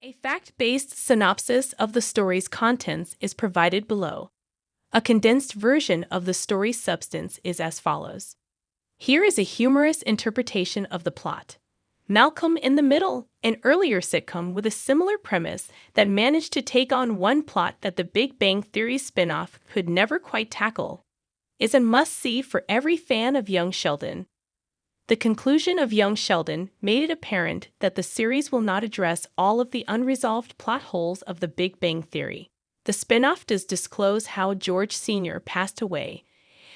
A fact-based synopsis of the story's contents is provided below. A condensed version of the story's substance is as follows. Here is a humorous interpretation of the plot. Malcolm in the Middle, an earlier sitcom with a similar premise that managed to take on one plot that the Big Bang Theory spin-off could never quite tackle, is a must-see for every fan of Young Sheldon. The conclusion of Young Sheldon made it apparent that the series will not address all of the unresolved plot holes of the Big Bang Theory. The spin-off does disclose how George Sr. passed away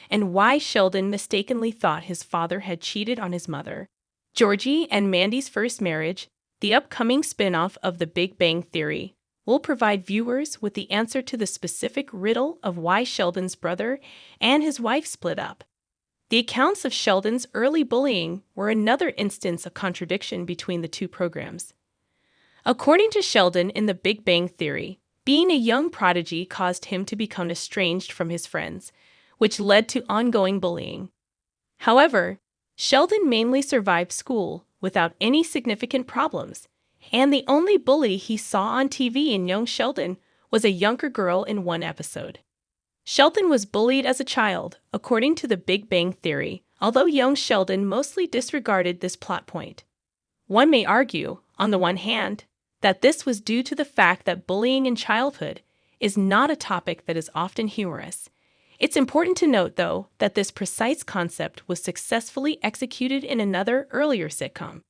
and why Sheldon mistakenly thought his father had cheated on his mother. Georgie and Mandy's First Marriage, the upcoming spin-off of The Big Bang Theory, will provide viewers with the answer to the specific riddle of why Sheldon's brother and his wife split up. The accounts of Sheldon's early bullying were another instance of contradiction between the two programs. According to Sheldon in The Big Bang Theory, being a young prodigy caused him to become estranged from his friends, which led to ongoing bullying. However, Sheldon mainly survived school without any significant problems, and the only bully he saw on TV in Young Sheldon was a younger girl in one episode. Sheldon was bullied as a child, according to The Big Bang Theory, although Young Sheldon mostly disregarded this plot point. One may argue, on the one hand, that this was due to the fact that bullying in childhood is not a topic that is often humorous. It's important to note, though, that this precise concept was successfully executed in another earlier sitcom.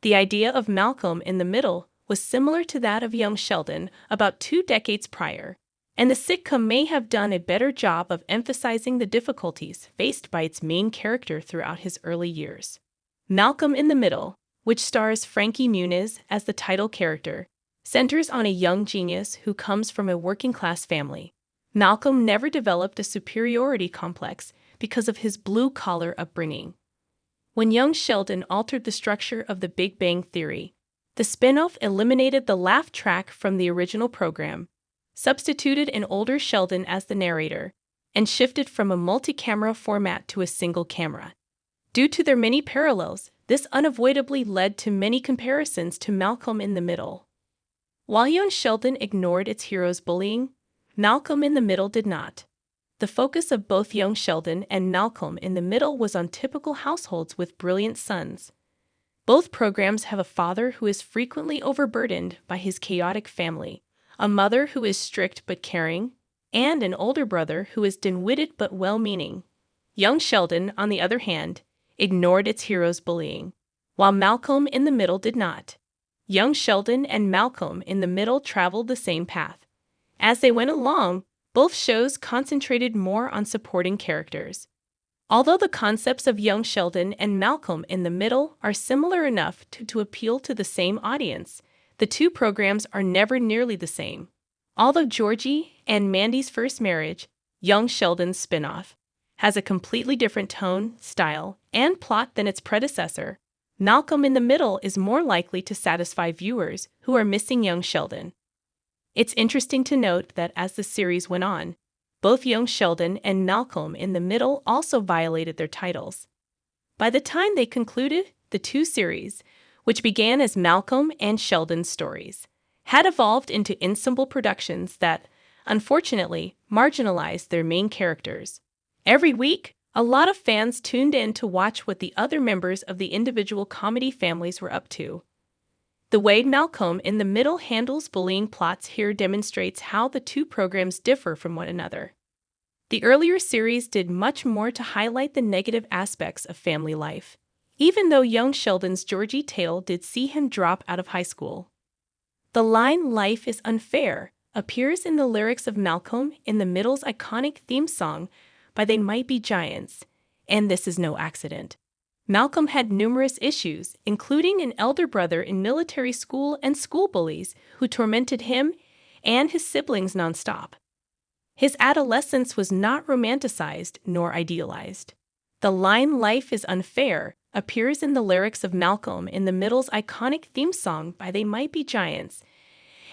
The idea of Malcolm in the Middle was similar to that of Young Sheldon about 2 decades prior, and the sitcom may have done a better job of emphasizing the difficulties faced by its main character throughout his early years. Malcolm in the Middle, which stars Frankie Muniz as the title character, centers on a young genius who comes from a working-class family. Malcolm never developed a superiority complex because of his blue-collar upbringing. When Young Sheldon altered the structure of The Big Bang Theory, the spin-off eliminated the laugh track from the original program, substituted an older Sheldon as the narrator, and shifted from a multi-camera format to a single camera. Due to their many parallels, this unavoidably led to many comparisons to Malcolm in the Middle. While Young Sheldon ignored its hero's bullying, Malcolm in the Middle did not. The focus of both Young Sheldon and Malcolm in the Middle was on typical households with brilliant sons. Both programs have a father who is frequently overburdened by his chaotic family, a mother who is strict but caring, and an older brother who is dim-witted but well-meaning. Young Sheldon, on the other hand, ignored its hero's bullying, while Malcolm in the Middle did not. Young Sheldon and Malcolm in the Middle traveled the same path. As they went along, both shows concentrated more on supporting characters. Although the concepts of Young Sheldon and Malcolm in the Middle are similar enough to appeal to the same audience, the two programs are never nearly the same. Although Georgie and Mandy's First Marriage, Young Sheldon's spin-off, has a completely different tone, style, and plot than its predecessor, Malcolm in the Middle is more likely to satisfy viewers who are missing Young Sheldon. It's interesting to note that as the series went on, both Young Sheldon and Malcolm in the Middle also violated their titles. By the time they concluded, the two series, which began as Malcolm and Sheldon stories, had evolved into ensemble productions that, unfortunately, marginalized their main characters. Every week, a lot of fans tuned in to watch what the other members of the individual comedy families were up to. The way Malcolm in the Middle handles bullying plots here demonstrates how the two programs differ from one another. The earlier series did much more to highlight the negative aspects of family life, even though Young Sheldon's Georgie tale did see him drop out of high school. The line "Life is unfair" appears in the lyrics of Malcolm in the Middle's iconic theme song by They Might Be Giants, and this is no accident. Malcolm had numerous issues, including an elder brother in military school and school bullies who tormented him and his siblings nonstop. His adolescence was not romanticized nor idealized. The line "Life is unfair" appears in the lyrics of Malcolm in the Middle's iconic theme song by They Might Be Giants,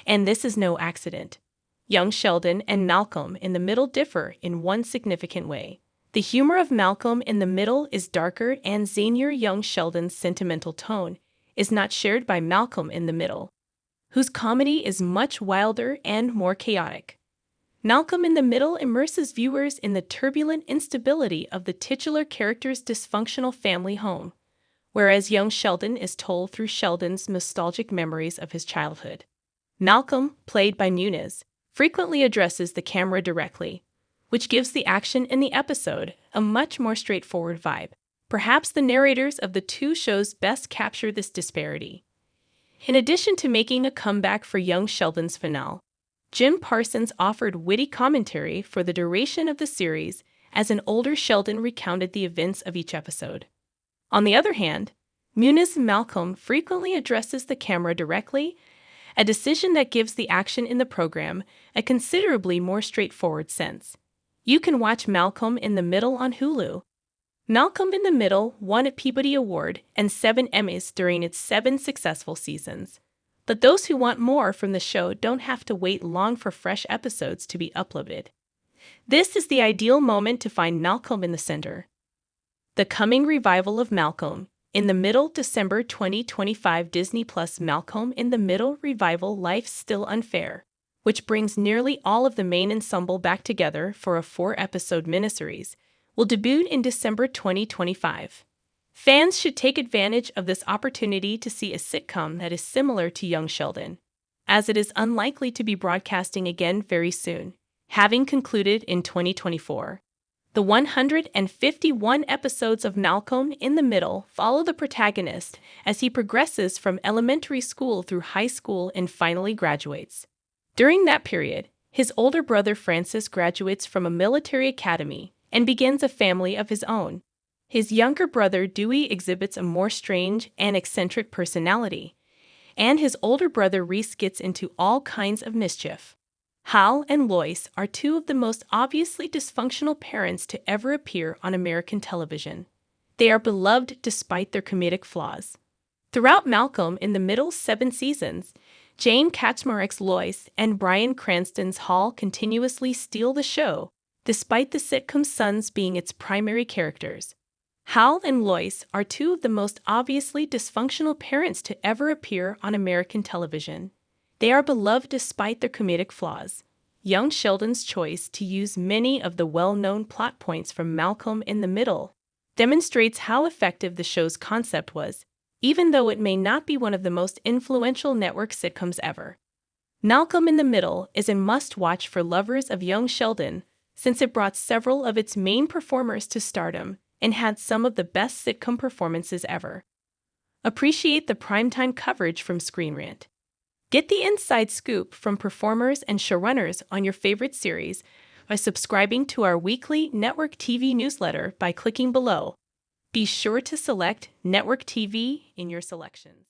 and this is no accident. Young Sheldon and Malcolm in the Middle differ in one significant way. The humor of Malcolm in the Middle is darker, and zanier. Young Sheldon's sentimental tone is not shared by Malcolm in the Middle, whose comedy is much wilder and more chaotic. Malcolm in the Middle immerses viewers in the turbulent instability of the titular character's dysfunctional family home, whereas young Sheldon is told through Sheldon's nostalgic memories of his childhood. Malcolm, played by Muniz, frequently addresses the camera directly, which gives the action in the episode a much more straightforward vibe. Perhaps the narrators of the two shows best capture this disparity. In addition to making a comeback for young Sheldon's finale, Jim Parsons offered witty commentary for the duration of the series as an older Sheldon recounted the events of each episode. On the other hand, Muniz Malcolm frequently addresses the camera directly, a decision that gives the action in the program a considerably more straightforward sense. You can watch Malcolm in the Middle on Hulu. Malcolm in the Middle won a Peabody Award and 7 Emmys during its 7 successful seasons. But those who want more from the show don't have to wait long for fresh episodes to be uploaded. This is the ideal moment to find Malcolm in the center. The coming revival of Malcolm in the Middle, December 2025. Disney Plus Malcolm in the Middle revival Life's Still Unfair, which brings nearly all of the main ensemble back together for a 4-episode miniseries, will debut in December 2025. Fans should take advantage of this opportunity to see a sitcom that is similar to Young Sheldon, as it is unlikely to be broadcasting again very soon, having concluded in 2024. The 151 episodes of Malcolm in the Middle follow the protagonist as he progresses from elementary school through high school and finally graduates. During that period, his older brother Francis graduates from a military academy and begins a family of his own. His younger brother Dewey exhibits a more strange and eccentric personality, and his older brother Reese gets into all kinds of mischief. Hal and Lois are two of the most obviously dysfunctional parents to ever appear on American television. They are beloved despite their comedic flaws. Throughout Malcolm in the Middle's 7 seasons, Jane Kaczmarek's Lois and Bryan Cranston's Hal continuously steal the show, despite the sitcom's sons being its primary characters. Hal and Lois are two of the most obviously dysfunctional parents to ever appear on American television. They are beloved despite their comedic flaws. Young Sheldon's choice to use many of the well-known plot points from Malcolm in the Middle demonstrates how effective the show's concept was, even though it may not be one of the most influential network sitcoms ever. Malcolm in the Middle is a must-watch for lovers of Young Sheldon, since it brought several of its main performers to stardom and had some of the best sitcom performances ever. Appreciate the primetime coverage from Screen Rant. Get the inside scoop from performers and showrunners on your favorite series by subscribing to our weekly Network TV newsletter by clicking below. Be sure to select Network TV in your selections.